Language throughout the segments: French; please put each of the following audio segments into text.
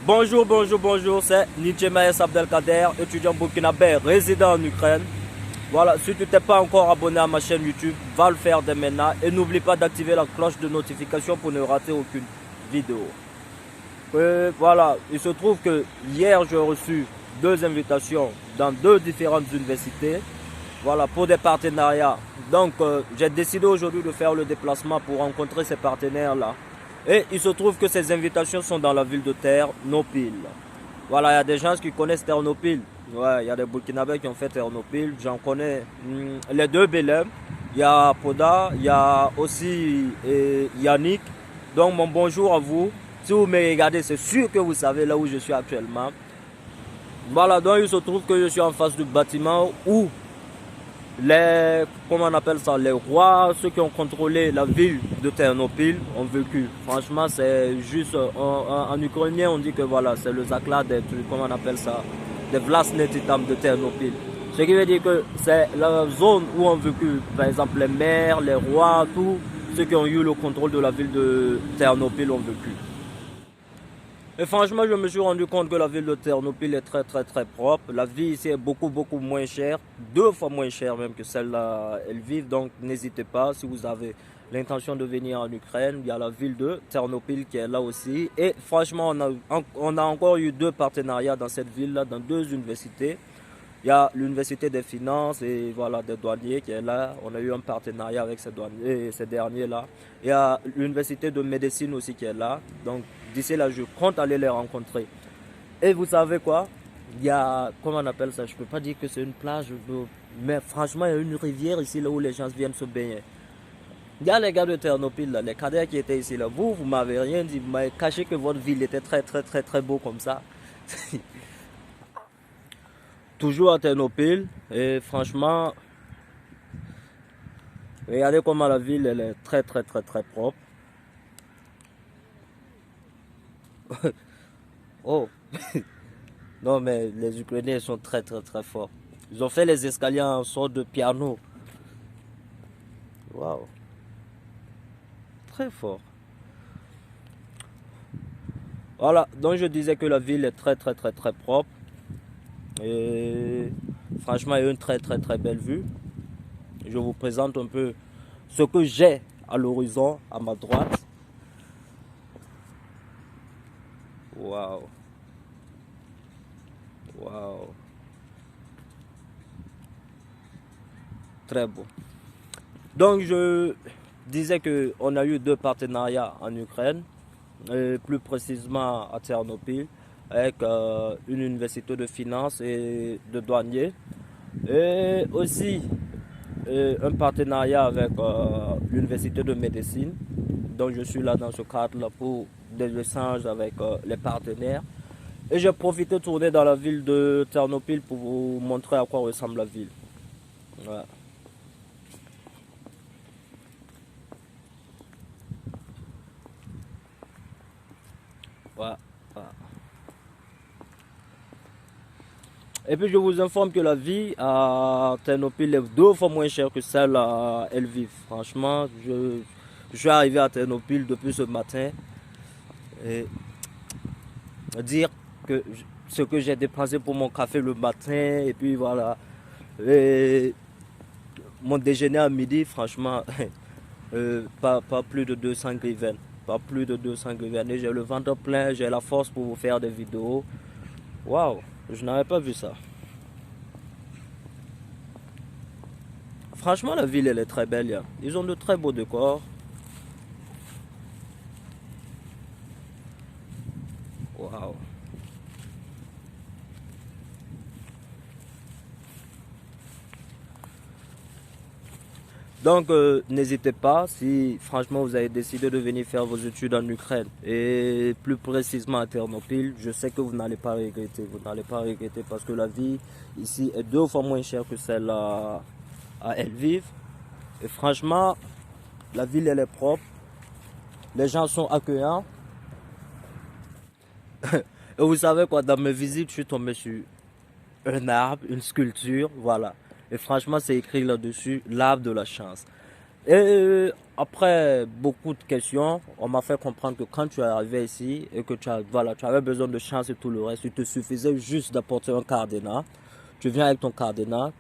Bonjour, bonjour, bonjour, c'est Nidjemaes Abdelkader, étudiant burkinabé résident en Ukraine. Voilà, si tu t'es pas encore abonné à ma chaîne YouTube, va le faire dès maintenant et n'oublie pas d'activer la cloche de notification pour ne rater aucune vidéo. Voilà, il se trouve que hier j'ai reçu deux invitations dans deux différentes universités. Voilà, pour des partenariats. Donc j'ai décidé aujourd'hui de faire le déplacement pour rencontrer ces partenaires-là. Et il se trouve que ces invitations sont dans la ville de Ternopil. Voilà, il y a des gens qui connaissent Ternopil. Ouais, il y a des Burkinabés qui ont fait Ternopil. J'en connais les deux Belém. Il y a Poda, il y a aussi Yannick. Donc mon bonjour à vous. Si vous me regardez, c'est sûr que vous savez là où je suis actuellement. Voilà, donc il se trouve que je suis en face du bâtiment où comment on appelle ça, les rois, ceux qui ont contrôlé la ville de Ternopil ont vécu. Franchement, c'est juste, en ukrainien, on dit que voilà, c'est le Zakla des, comment on appelle ça, des Vlasnetitam de Ternopil. Ce qui veut dire que c'est la zone où ont vécu, par exemple, les maires, les rois, tous ceux qui ont eu le contrôle de la ville de Ternopil ont vécu. Et franchement, je me suis rendu compte que la ville de Ternopil est très propre. La vie ici est beaucoup moins chère, deux fois moins chère même que celle-là elle vit. Donc n'hésitez pas, si vous avez l'intention de venir en Ukraine, il y a la ville de Ternopil qui est là aussi. Et franchement, on a encore eu deux partenariats dans cette ville-là, dans deux universités. Il y a l'université des finances et voilà des douaniers qui est là. On a eu un partenariat avec ces douaniers, ces derniers-là. Il y a l'université de médecine aussi qui est là. Donc d'ici là, je compte aller les rencontrer. Et vous savez quoi? Il y a, comment on appelle ça? Je peux pas dire que c'est une plage, mais franchement, il y a une rivière ici là où les gens viennent se baigner. Il y a les gars de Ternopil, là, les cadets qui étaient ici là. Vous m'avez rien dit, vous m'avez caché que votre ville était très beau comme ça. Toujours à Ternopil et franchement, regardez comment la ville elle est très propre. Oh, non mais les Ukrainiens sont très forts. Ils ont fait les escaliers en sorte de piano. Waouh, très fort. Voilà, donc je disais que la ville est très propre et franchement il y a une très belle vue. Je vous présente un peu ce que j'ai à l'horizon à ma droite. Waouh, waouh, très beau. Donc je disais qu'on a eu deux partenariats en Ukraine, et plus précisément à Ternopil, avec une université de finance et de douanier, et aussi un partenariat avec l'université de médecine. Donc je suis là dans ce cadre-là pour des échanges avec les partenaires. Et j'ai profité de tourner dans la ville de Ternopil pour vous montrer à quoi ressemble la ville. Ouais. Ouais. Ouais. Et puis je vous informe que la vie à Ternopil est deux fois moins chère que celle à Lviv. Franchement, je suis arrivé à Ternopil depuis ce matin et dire que ce que j'ai dépensé pour mon café le matin et puis voilà, et mon déjeuner à midi, franchement, pas plus de 200 griven. Pas plus de 200 griven. Et j'ai le ventre plein, j'ai la force pour vous faire des vidéos. Waouh, je n'avais pas vu ça. Franchement, la ville, elle est très belle. Hein. Ils ont de très beaux décors. Waouh. Donc, n'hésitez pas si franchement vous avez décidé de venir faire vos études en Ukraine et plus précisément à Ternopil, je sais que vous n'allez pas regretter. Vous n'allez pas regretter parce que la vie ici est deux fois moins chère que celle à Lviv. Et franchement, la ville elle est propre, les gens sont accueillants. Et vous savez quoi, dans mes visites, je suis tombé sur un arbre, une sculpture, voilà. Et franchement, c'est écrit là-dessus, l'arbre de la chance. Et après beaucoup de questions, on m'a fait comprendre que quand tu es arrivé ici et que voilà, tu avais besoin de chance et tout le reste, il te suffisait juste d'apporter un cadenas. Tu viens avec ton cadenas,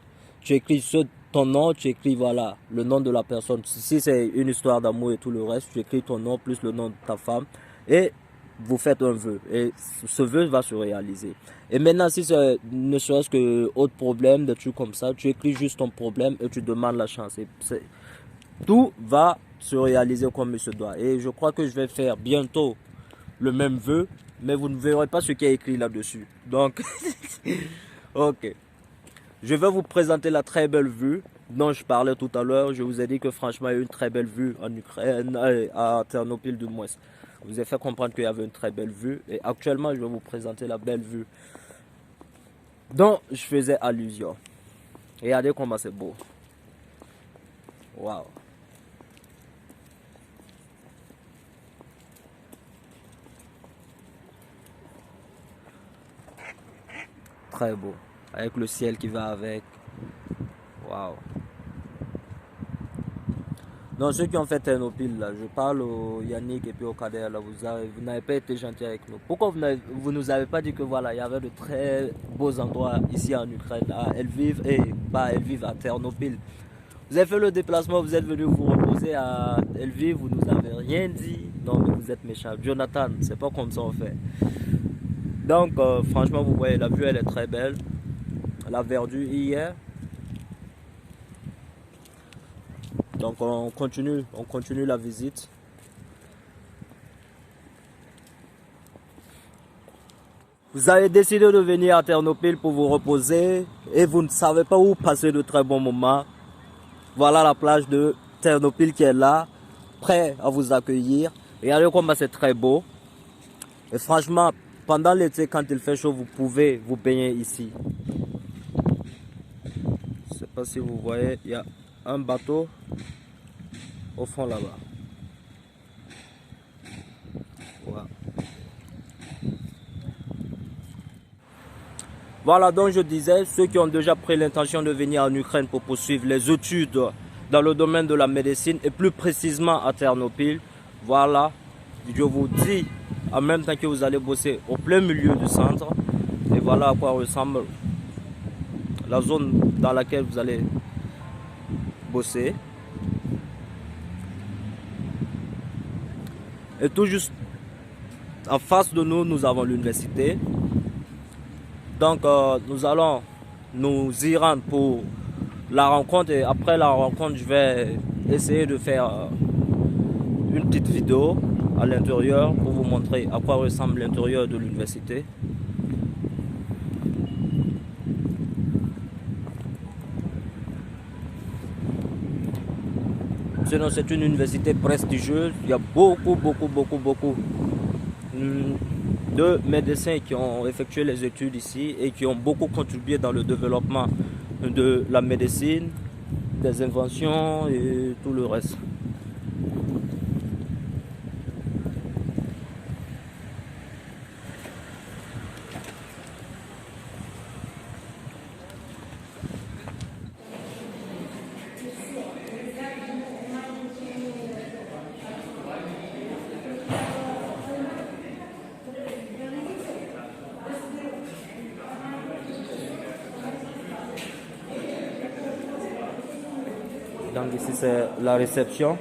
tu écris ton nom, tu écris voilà, le nom de la personne. Si c'est une histoire d'amour et tout le reste, tu écris ton nom plus le nom de ta femme et vous faites un vœu. Et ce vœu va se réaliser. Et maintenant, si c'est ne serait-ce que autre problème, des trucs comme ça, tu écris juste ton problème et tu demandes la chance. Tout va se réaliser comme il se doit. Et je crois que je vais faire bientôt le même vœu, mais vous ne verrez pas ce qui est écrit là-dessus. Donc, ok. Je vais vous présenter la très belle vue dont je parlais tout à l'heure. Je vous ai dit que franchement, il y a une très belle vue en Ukraine, à Ternopil du moins. Je vous ai fait comprendre qu'il y avait une très belle vue. Et actuellement, je vais vous présenter la belle vue dont je faisais allusion. Regardez comment c'est beau. Waouh. Très beau. Avec le ciel qui va avec. Waouh. Donc ceux qui ont fait Ternopil, là, je parle au Yannick et puis au Kader, là, vous n'avez pas été gentil avec nous. Pourquoi vous nous avez pas dit que voilà, il y avait de très beaux endroits ici en Ukraine, à Lviv et pas à Lviv, à Ternopil. Vous avez fait le déplacement, vous êtes venu vous reposer à Lviv, vous nous avez rien dit. Non mais vous êtes méchant. Jonathan, c'est pas comme ça on fait. Donc franchement vous voyez, la vue elle est très belle. La verdure hier. Donc on continue la visite. Vous avez décidé de venir à Ternopil pour vous reposer et vous ne savez pas où passer de très bons moments. Voilà la plage de Ternopil qui est là, prêt à vous accueillir. Regardez comment c'est très beau. Et franchement, pendant l'été, quand il fait chaud, vous pouvez vous baigner ici. Je ne sais pas si vous voyez, il y a un bateau au fond là-bas. Voilà. Voilà, donc je disais, ceux qui ont déjà pris l'intention de venir en Ukraine pour poursuivre les études dans le domaine de la médecine et plus précisément à Ternopil, voilà, je vous dis, en même temps que vous allez bosser au plein milieu du centre, et voilà à quoi ressemble la zone dans laquelle vous allez bosser. Et tout juste en face de nous, nous avons l'université. Donc nous allons nous y rendre pour la rencontre et après la rencontre, je vais essayer de faire une petite vidéo à l'intérieur pour vous montrer à quoi ressemble l'intérieur de l'université. Sinon, c'est une université prestigieuse. Il y a beaucoup de médecins qui ont effectué les études ici et qui ont beaucoup contribué dans le développement de la médecine, des inventions et tout le reste. Donc ici c'est la réception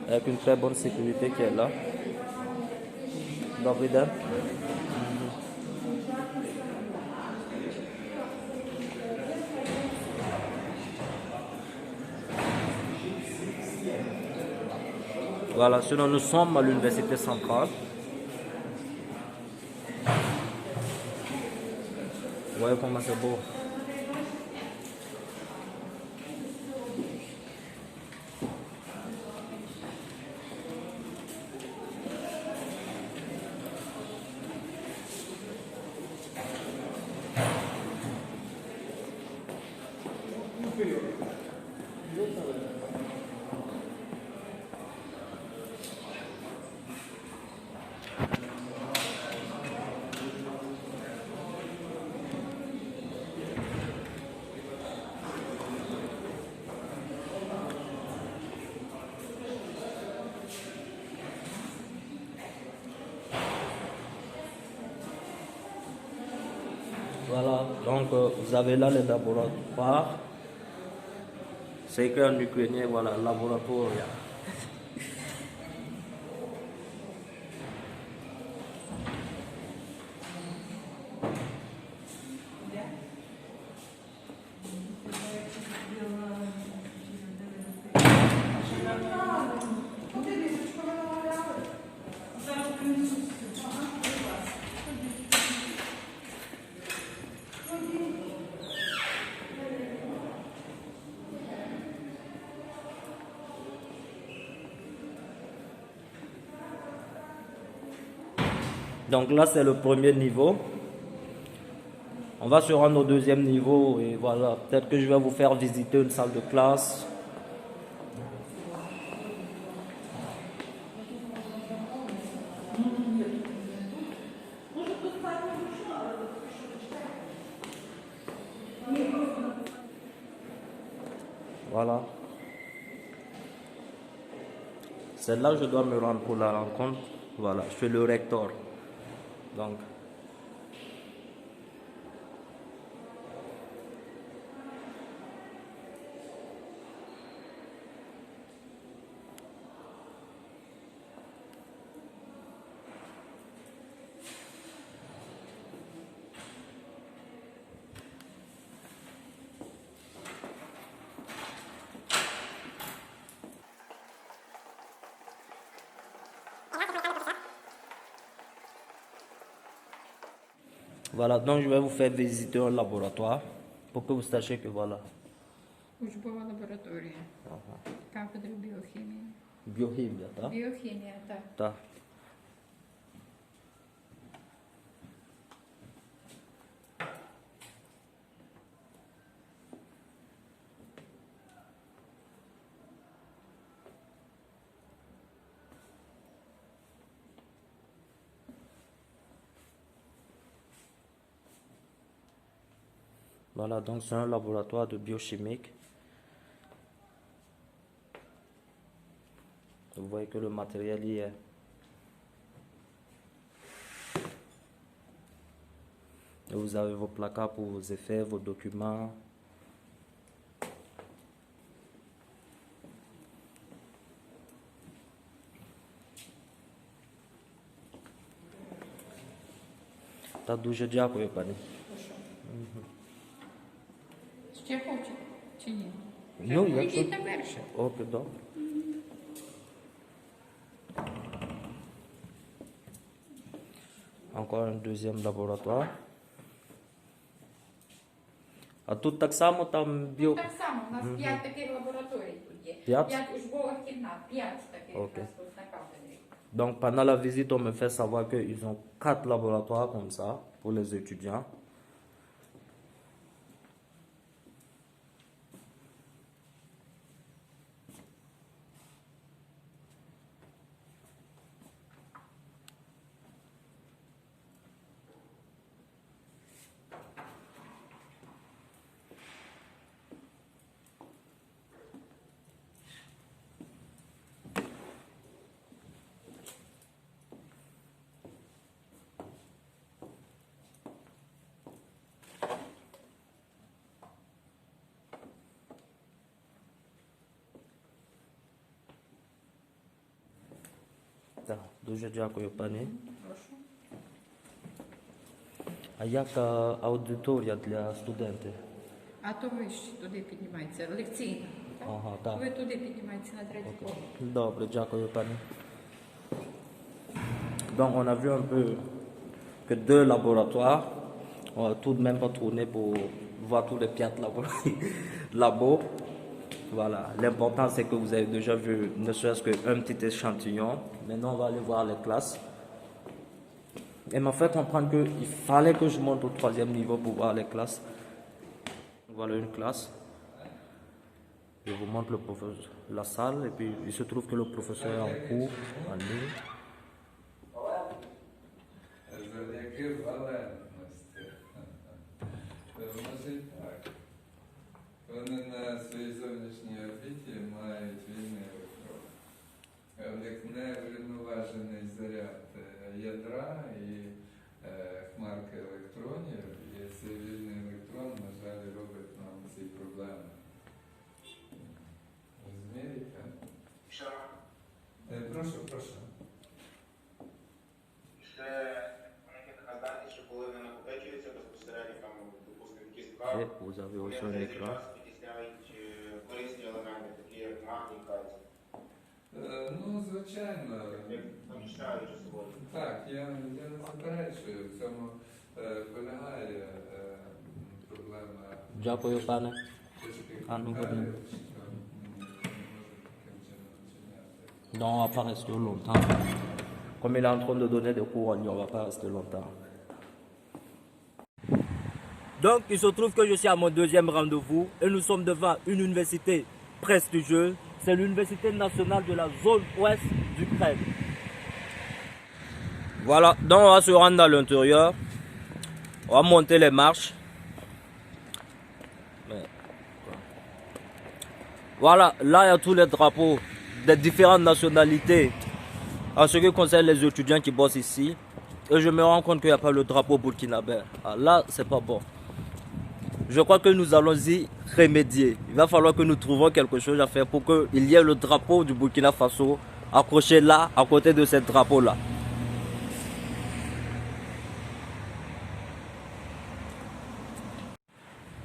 avec une très bonne sécurité qui est là. Donc, voilà, sinon nous sommes à l'université centrale. Vous voyez comment c'est beau. Voilà, donc vous avez là les laboratoires. C'est écrit en ukrainien, voilà, laboratoire. Donc là, c'est le premier niveau. On va se rendre au deuxième niveau et voilà, peut-être que je vais vous faire visiter une salle de classe. Voilà. C'est là que je dois me rendre pour la rencontre. Voilà, je suis le recteur. Donc, voilà, donc je vais vous faire visiter un laboratoire pour que vous sachiez que voilà. Учбова лабораторія. Кафедра біохімії. Biochimia, tá? Біохімія, так. Tá. Voilà, donc c'est un laboratoire de biochimique. Vous voyez que le matériel y est. Et vous avez vos placards pour vos effets, vos documents. Tá дуже дякую, пані. Ще хоче чи ні? Ну, якщо... Йдіть на перше. Окей, добре. Encore un deuxième laboratoire. А тут так само там біо... Так само, у нас 5 таких лабораторій тут є. 5? 5 учбових кімнат, 5 таких у Окей. нас тут на кафедрі. Donc pendant la visite, on me fait savoir qu'ils ont 4 laboratoires comme ça pour les étudiants. Так, дуже дякую, пані. Прошу. А як аудиторія для студентів? А то ви ж туди піднімається, лекційна. Так? Ага, так. Ви туди піднімаєтеся на третій поверх. Добре, дякую, пані. Donc on a vu un peu que 2 laboratoires. On va tout de même pas tourner pour voir tous les 4 labos. Voilà, l'important c'est que vous avez déjà vu ne serait-ce qu'un petit échantillon. Maintenant on va aller voir les classes. Et m'a fait comprendre qu'il fallait que je monte au 3e niveau pour voir les classes. Voilà une classe. Je vous montre la salle et puis il se trouve que le professeur est en cours, en ligne. Завдяки валентності. Значить так. Вони на своїй зовнішній орбіті мають вільний електрон. В них не врівноважений заряд ядра і хмарки електронів, і цей вільний електрон, на жаль, робить нам ці проблеми. Розумієте? Що? Прошу. Ще є така здатність, що коли вони накопичуються безпосередньо, там, допустимо, в кістках, Vous avez вони aussi в un цей écran. час підтісняють корисні елементи, такі як магній, кальцій. Ну, звичайно. Як заміщають за собою. Так, я не заперечую, в цьому полягає проблема. Дякую, пане. Трошки А, ну, хімікалів, годин. що не може таким чином вчиняти. Non, on va pas rester longtemps. Comme il est en train de donner des cours, on va pas rester longtemps. Donc, il se trouve que je suis à mon deuxième rendez-vous et nous sommes devant une université prestigieuse. C'est l'université nationale de la zone ouest d'Ukraine. Voilà, donc on va se rendre à l'intérieur. On va monter les marches. Voilà, là il y a tous les drapeaux des différentes nationalités en ce qui concerne les étudiants qui bossent ici. Et je me rends compte qu'il n'y a pas le drapeau burkinabé. Ah, là, c'est pas bon. Je crois que nous allons y remédier. Il va falloir que nous trouvions quelque chose à faire pour qu'il y ait le drapeau du Burkina Faso accroché là, à côté de ce drapeau-là.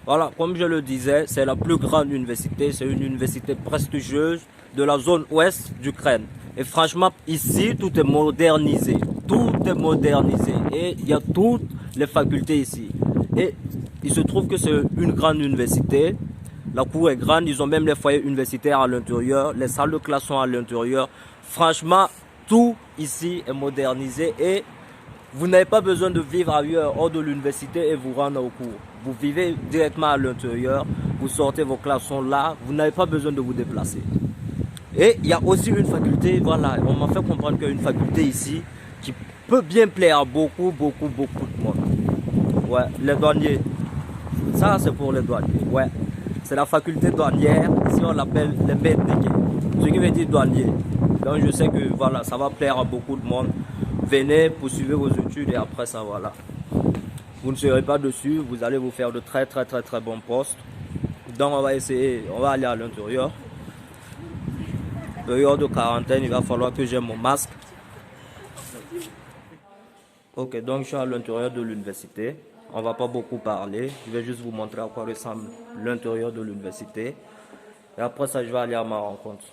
Voilà, comme je le disais, c'est la plus grande université. C'est une université prestigieuse de la zone ouest d'Ukraine. Et franchement, ici, tout est modernisé. Tout est modernisé. Et il y a toutes les facultés ici. Et il se trouve que c'est une grande université. La cour est grande. Ils ont même les foyers universitaires à l'intérieur. Les salles de classe sont à l'intérieur. Franchement, tout ici est modernisé. Et vous n'avez pas besoin de vivre ailleurs, hors de l'université et vous rendre au cours. Vous vivez directement à l'intérieur. Vous sortez, vos classes sont là. Vous n'avez pas besoin de vous déplacer. Et il y a aussi une faculté, voilà, on m'a fait comprendre qu'il y a une faculté ici qui peut bien plaire à beaucoup de monde. Ouais, les douaniers. Ça, c'est pour les douaniers. Ouais, c'est la faculté douanière. Ici, on l'appelle les medniqués. Ce qui veut dire douanier. Donc, je sais que voilà, ça va plaire à beaucoup de monde. Venez, poursuivez vos études et après ça, voilà. Vous ne serez pas dessus, vous allez vous faire de très bons postes. Donc, on va essayer, on va aller à l'intérieur. Période de quarantaine, il va falloir que j'ai mon masque. Ok, donc je suis à l'intérieur de l'université. On va pas beaucoup parler. Je vais juste vous montrer à quoi ressemble l'intérieur de l'université. Et après ça, je vais aller à ma rencontre.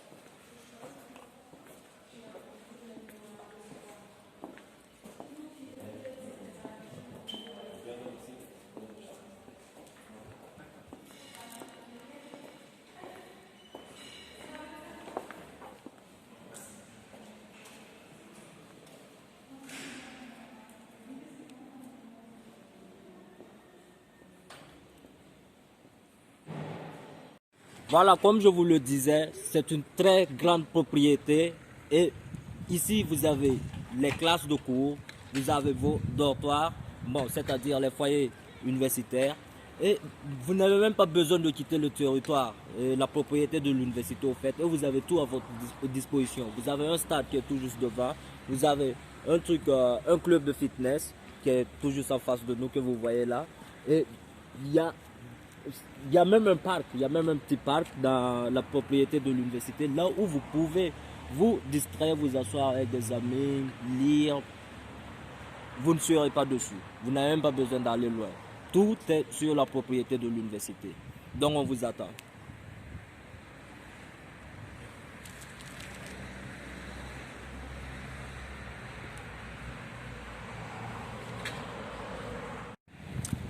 Voilà, comme je vous le disais, c'est une très grande propriété et ici vous avez les classes de cours, vous avez vos dortoirs, bon, c'est-à-dire les foyers universitaires et vous n'avez même pas besoin de quitter le territoire, la propriété de l'université au fait, et vous avez tout à votre disposition. Vous avez un stade qui est tout juste devant, vous avez un club de fitness qui est tout juste en face de nous que vous voyez là et il y a même un parc, il y a même un petit parc dans la propriété de l'université, là où vous pouvez vous distraire, vous asseoir avec des amis, lire. Vous ne serez pas dessus. Vous n'avez même pas besoin d'aller loin. Tout est sur la propriété de l'université. Donc on vous attend.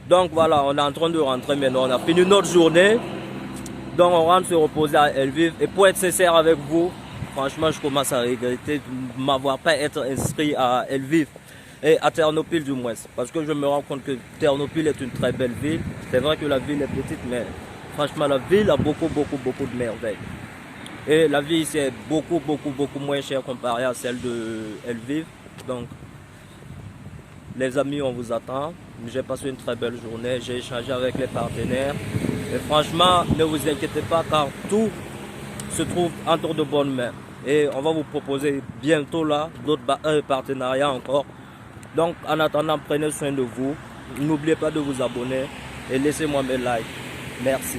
Donc voilà, on est en train de rentrer maintenant. On a fini notre journée. Donc on rentre se reposer à Lviv. Et pour être sincère avec vous, franchement, je commence à regretter de m'avoir pas été inscrit à Lviv. Et à Ternopil du moins. Parce que je me rends compte que Ternopil est une très belle ville. C'est vrai que la ville est petite, mais franchement, la ville a beaucoup de merveilles. Et la vie ici est beaucoup moins chère comparée à celle de Lviv. Donc, les amis, on vous attend. J'ai passé une très belle journée. J'ai échangé avec les partenaires. Et franchement, ne vous inquiétez pas car tout se trouve entre de bonnes mains. Et on va vous proposer bientôt là d'autres partenariats encore Donc en attendant, prenez soin de vous. N'oubliez pas de vous abonner et laissez-moi mes likes. Merci.